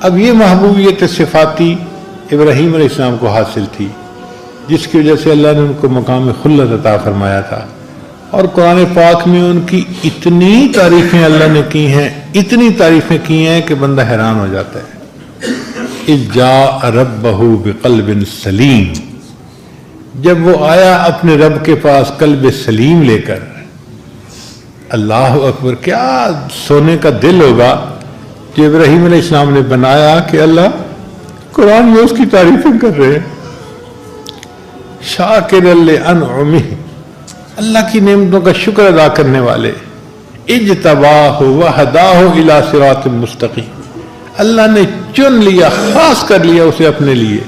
اب یہ محبوبیت صفاتی ابراہیم علیہ السلام کو حاصل تھی، جس کی وجہ سے اللہ نے ان کو مقام خلت عطا فرمایا تھا، اور قرآن پاک میں ان کی اتنی تعریفیں اللہ نے کی ہیں، اتنی تعریفیں کی ہیں کہ بندہ حیران ہو جاتا ہے۔ اذ جاء ربہ بقلب سلیم، جب وہ آیا اپنے رب کے پاس قلب سلیم لے کر۔ اللہ اکبر، کیا سونے کا دل ہوگا جو ابراہیم علیہ السلام نے بنایا کہ اللہ قرآن میں اس کی تعریفیں کر رہے ہیں۔ شاکر لانعمہ، اللہ کی نعمتوں کا شکر ادا کرنے والے۔ اجتباہ وہداہ الی صراط مستقیم، اللہ نے چن لیا، خاص کر لیا اسے اپنے لیے۔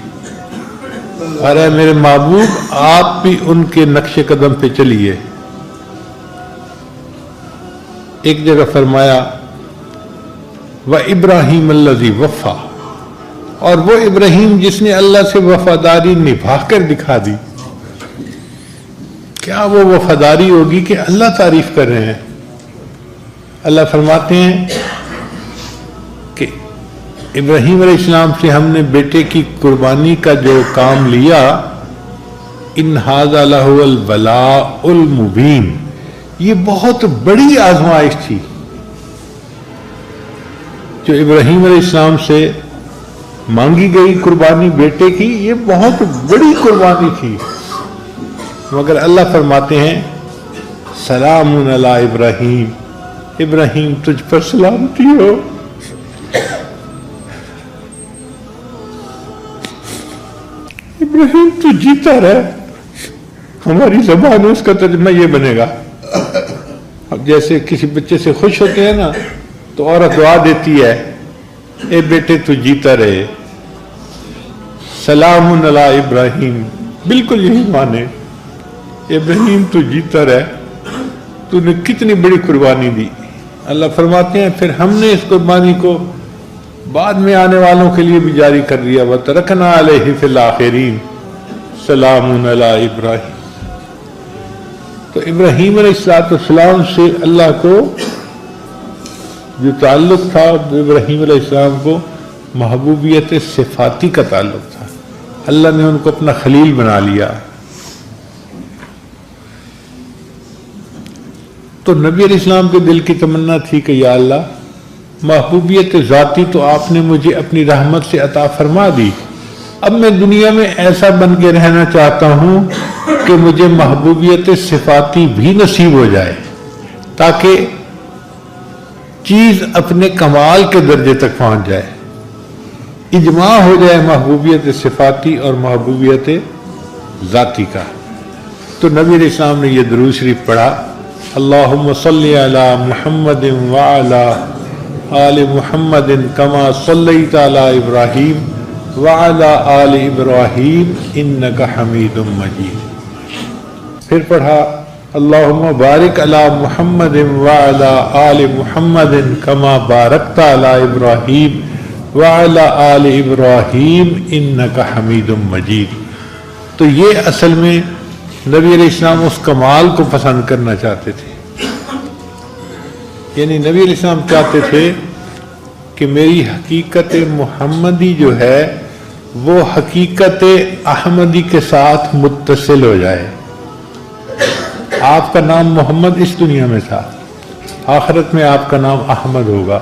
ارے میرے محبوب، آپ بھی ان کے نقش قدم پہ چلیے۔ ایک جگہ فرمایا وَإِبْرَاهِيمَ الَّذِي وَفَّى، اور وہ ابراہیم جس نے اللہ سے وفاداری نبھا کر دکھا دی۔ کیا وہ وفاداری ہوگی کہ اللہ تعریف کر رہے ہیں؟ اللہ فرماتے ہیں کہ ابراہیم علیہ السلام سے ہم نے بیٹے کی قربانی کا جو کام لیا، ان ھذا لہو البلاء المبین، یہ بہت بڑی آزمائش تھی جو ابراہیم علیہ السلام سے مانگی گئی قربانی بیٹے کی، یہ بہت بڑی قربانی تھی، مگر اللہ فرماتے ہیں سلام علی ابراہیم، ابراہیم تجھ پر سلامتی ہو۔ ابراہیم تو جیتا رہے، ہماری زبان میں اس کا ترجمہ یہ بنے گا۔ اب جیسے کسی بچے سے خوش ہوتے ہیں نا تو عورت دعا دیتی ہے، اے بیٹے تو جیتا رہے، سلام علی ابراہیم، بالکل یہی مانے، ابراہیم تو جیتا رہے، تو نے کتنی بڑی قربانی دی۔ اللہ فرماتے ہیں پھر ہم نے اس قربانی کو بعد میں آنے والوں کے لیے بھی جاری کر دیا، وَتَرَكْنَا عَلَيْهِ فِي الْآخِرِينَ سلام علی ابراہیم۔ تو ابراہیم علیہ السلام سے اللہ کو جو تعلق تھا، ابراہیم علیہ السلام کو محبوبیت صفاتی کا تعلق تھا، اللہ نے ان کو اپنا خلیل بنا لیا۔ تو نبی علیہ السلام کے دل کی تمنا تھی کہ یا اللہ، محبوبیت ذاتی تو آپ نے مجھے اپنی رحمت سے عطا فرما دی، اب میں دنیا میں ایسا بن کے رہنا چاہتا ہوں کہ مجھے محبوبیت صفاتی بھی نصیب ہو جائے، تاکہ چیز اپنے کمال کے درجے تک پہنچ جائے، اجماع ہو جائے محبوبیت صفاتی اور محبوبیت ذاتی کا۔ تو نبی علیہ السلام نے یہ درود شریف پڑھا، اللہم صلی علی محمد وعلی آل محمد کما صلیت علی ابراہیم وعلی آل ابراہیم انک حمید مجید۔ پھر پڑھا اللہم بارک علی محمد وعلی آل محمد کما بارکت علی ابراہیم وعلی آل ابراہیم انک حمید مجید۔ تو یہ اصل میں نبی علیہ السلام اس کمال کو پسند کرنا چاہتے تھے، یعنی نبی علیہ السلام چاہتے تھے کہ میری حقیقت محمدی جو ہے وہ حقیقت احمدی کے ساتھ متصل ہو جائے۔ آپ کا نام محمد اس دنیا میں تھا، آخرت میں آپ کا نام احمد ہوگا۔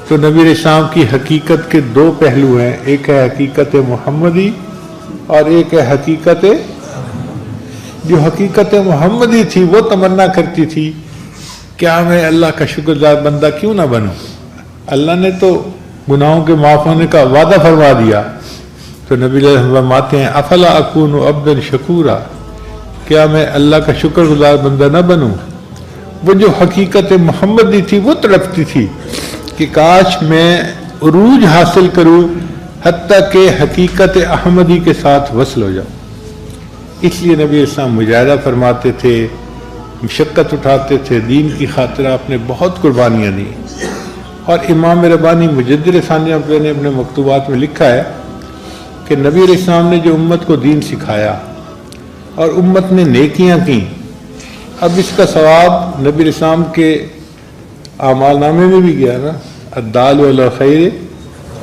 تو نبی علیہ السلام کی حقیقت کے دو پہلو ہیں، ایک ہے حقیقت محمدی اور ایک ہے حقیقت، جو حقیقت محمدی تھی وہ تمنا کرتی تھی کیا میں اللہ کا شکر گزار بندہ کیوں نہ بنوں، اللہ نے تو گناہوں کے معاف ہونے کا وعدہ فرما دیا۔ تو نبی علیہ السلام فرماتے ہیں افلا اکون عبدا شکورا، کیا میں اللہ کا شکر گزار بندہ نہ بنوں۔ وہ جو حقیقت محمدی تھی وہ تڑپتی تھی کہ کاش میں عروج حاصل کروں حتیٰ کہ حقیقت احمدی کے ساتھ وصل ہو جاؤں۔ اس لیے نبی اسلام مجاہدہ فرماتے تھے، مشقت اٹھاتے تھے، دین کی خاطر آپ نے بہت قربانیاں دی۔ اور امام ربانی مجدد ثانیہ نے اپنے مکتوبات میں لکھا ہے کہ نبی علیہ السلام نے جو امت کو دین سکھایا اور امت نے نیکیاں کی، اب اس کا ثواب نبی علیہ السلام کے اعمال نامے میں بھی گیا نا، الدال علی خیر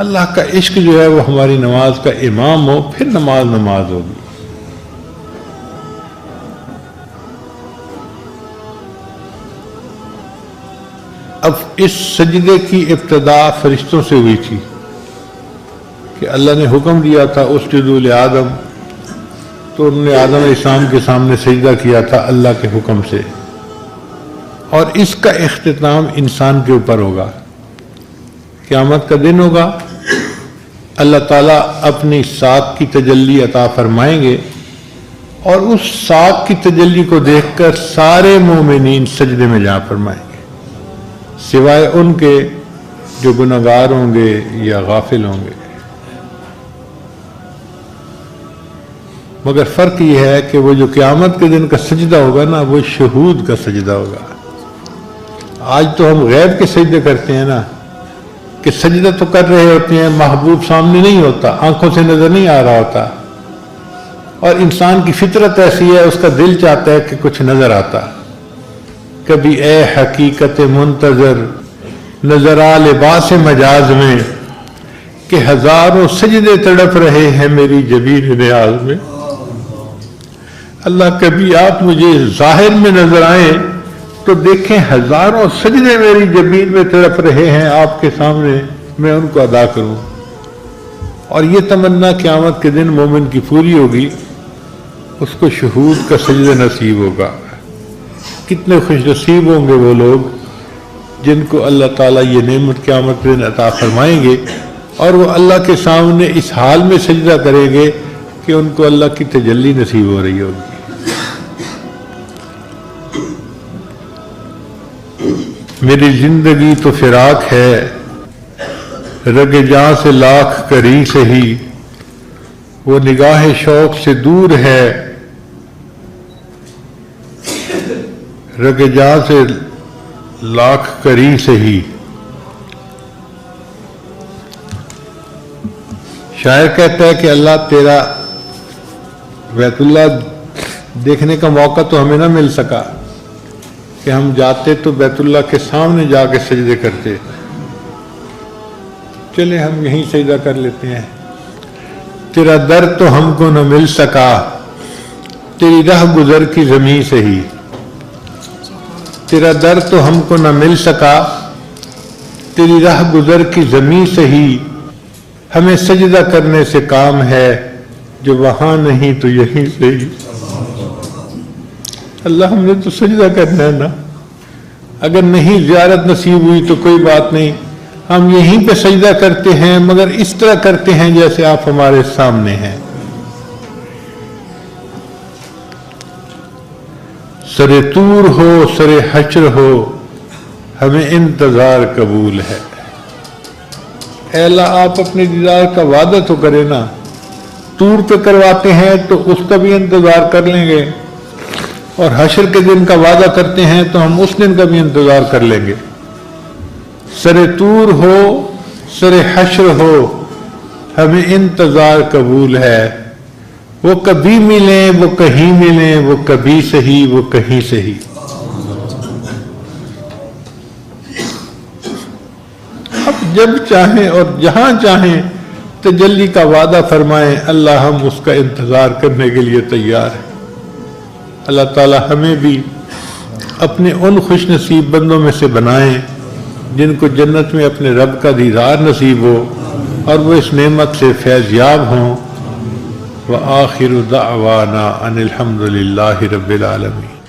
اللہ کا عشق جو ہے وہ ہماری نماز کا امام ہو، پھر نماز نماز ہوگی۔ اب اس سجدے کی ابتدا فرشتوں سے ہوئی تھی کہ اللہ نے حکم دیا تھا اسجدوا لآدم، تو انہوں نے آدم علیہ السلام کے سامنے سجدہ کیا تھا اللہ کے حکم سے، اور اس کا اختتام انسان کے اوپر ہوگا۔ قیامت کا دن ہوگا، اللہ تعالیٰ اپنی ساتھ کی تجلی عطا فرمائیں گے، اور اس ساتھ کی تجلی کو دیکھ کر سارے مومنین سجدے میں جا فرمائیں گے، سوائے ان کے جو گناہگار ہوں گے یا غافل ہوں گے۔ مگر فرق یہ ہے کہ وہ جو قیامت کے دن کا سجدہ ہوگا نا، وہ شہود کا سجدہ ہوگا۔ آج تو ہم غیب کے سجدے کرتے ہیں نا، کہ سجدہ تو کر رہے ہوتے ہیں، محبوب سامنے نہیں ہوتا، آنکھوں سے نظر نہیں آ رہا ہوتا، اور انسان کی فطرت ایسی ہے، اس کا دل چاہتا ہے کہ کچھ نظر آتا۔ کبھی اے حقیقت منتظر نظر آ لباس مجاز میں، کہ ہزاروں سجدے تڑپ رہے ہیں میری جبین نیاز میں۔ اللہ کبھی آپ مجھے ظاہر میں نظر آئیں تو دیکھیں ہزاروں سجدے میری جبین میں تڑپ رہے ہیں آپ کے سامنے، میں ان کو ادا کروں۔ اور یہ تمنا قیامت کے دن مومن کی پوری ہوگی، اس کو شہود کا سجدہ نصیب ہوگا۔ کتنے خوش نصیب ہوں گے وہ لوگ جن کو اللہ تعالیٰ یہ نعمت قیامت کے دن عطا فرمائیں گے، اور وہ اللہ کے سامنے اس حال میں سجدہ کریں گے کہ ان کو اللہ کی تجلی نصیب ہو رہی ہوگی۔ میری زندگی تو فراق ہے، رگ جاں سے لاکھ کری سہی، وہ نگاہ شوق سے دور ہے، رگ جاں سے لاکھ کری سہی۔ شاعر کہتا ہے کہ اللہ تیرا بیت اللہ دیکھنے کا موقع تو ہمیں نہ مل سکا کہ ہم جاتے تو بیت اللہ کے سامنے جا کے سجدے کرتے، چلے ہم یہیں سجدہ کر لیتے ہیں۔ تیرا در تو ہم کو نہ مل سکا، تیری راہ گزر کی زمین سے ہی، تیرا در تو ہم کو نہ مل سکا، تیری راہ گزر کی زمین سے ہی، ہمیں سجدہ کرنے سے کام ہے، جو وہاں نہیں تو یہیں سے ہی۔ اللہ ہم نے تو سجدہ کرنا ہے نا، اگر نہیں زیارت نصیب ہوئی تو کوئی بات نہیں، ہم یہیں پہ سجدہ کرتے ہیں، مگر اس طرح کرتے ہیں جیسے آپ ہمارے سامنے ہیں۔ سر طور ہو سر حشر ہو، ہمیں انتظار قبول ہے۔ اے اللہ آپ اپنے دیدار کا وعدہ تو کریں نا، طور پہ کرواتے ہیں تو اس کا بھی انتظار کر لیں گے، اور حشر کے دن کا وعدہ کرتے ہیں تو ہم اس دن کا بھی انتظار کر لیں گے۔ سر طور ہو سر حشر ہو، ہمیں انتظار قبول ہے، وہ کبھی ملیں وہ کہیں ملیں، وہ کبھی صحیح وہ کہیں صحیح۔ اب جب چاہیں اور جہاں چاہیں تجلی کا وعدہ فرمائیں، اللہ ہم اس کا انتظار کرنے کے لیے تیار ہیں۔ اللہ تعالی ہمیں بھی اپنے ان خوش نصیب بندوں میں سے بنائیں جن کو جنت میں اپنے رب کا دیدار نصیب ہو اور وہ اس نعمت سے فیض یاب ہوں۔ وآخر دعوانا ان الحمد للہ رب العالمین۔